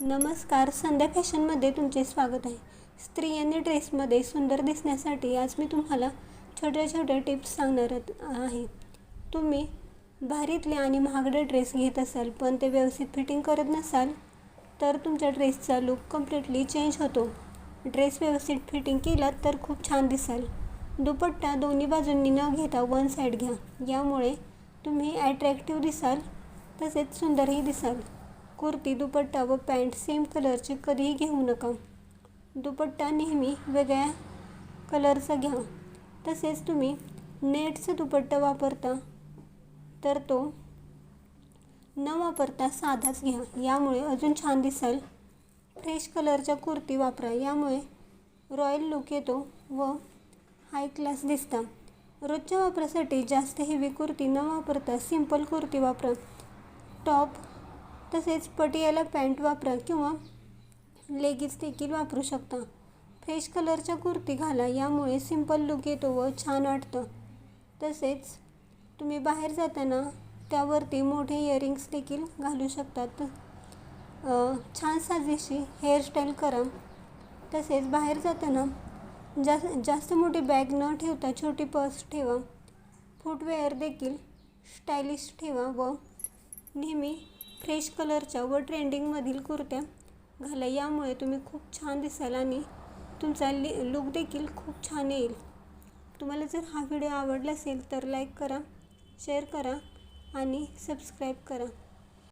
नमस्कार, संध्या फॅशनमध्ये तुमचे स्वागत आहे. स्त्रियांनी ड्रेसमध्ये सुंदर दिसण्यासाठी आज मी तुम्हाला छोट्या छोट्या टिप्स सांगणार आहे. तुम्ही भारीतले आणि महागडे ड्रेस घेत असाल पण ते व्यवस्थित फिटिंग करत नसाल तर तुमच्या ड्रेसचा लुक कम्प्लिटली चेंज होतो. ड्रेस व्यवस्थित फिटिंग केला तर खूप छान दिसाल. दुपट्टा दोन्ही बाजूंनी न घेता वन साईड घ्या. यामुळे तुम्ही ॲट्रॅक्टिव्ह दिसाल तसेच सुंदरही दिसाल. कुर्ती, दुपट्टा व पॅन्ट सेम कलरचे कधीही घेऊ नका. दुपट्टा नेहमी वेगळ्या कलरचा घ्या. तसेच तुम्ही नेटचा दुपट्टा वापरता तर तो न वापरता साधाच घ्या. यामुळे अजून छान दिसाल. फ्रेश कलरच्या कुर्ती वापरा. यामुळे रॉयल लुक येतो व हाय क्लास दिसता. रोजच्या वापरासाठी जास्त हेवी कुर्ती न वापरता सिंपल कुर्ती वापरा. टॉप तसेच पटियाला पॅन्ट वापरा किंवा लेगिन्स देखील वापरू शकता. फ्रेश कलरच्या कुर्ती घाला. यामुळे सिंपल लुक येतो व छान वाटतं. तसेच तुम्ही बाहेर जाताना त्यावरती मोठे इयरिंग्स देखील घालू शकतात. छान साजेशी हेअरस्टाईल करा. तसेच बाहेर जाताना जास्त मोठी बॅग न ठेवता छोटी पर्स ठेवा. फुटवेअर देखील स्टायलिश ठेवा व नेहमी फ्रेश कलरच्या व ट्रेंडिंगमधील कुर्त्या घाला. यामुळे तुम्ही खूप छान दिसाल आणि तुमचा लुक देखील खूप छान येईल. तुम्हाला जर हा व्हिडिओ आवडला असेल तर लाईक करा, शेअर करा आणि सबस्क्राईब करा.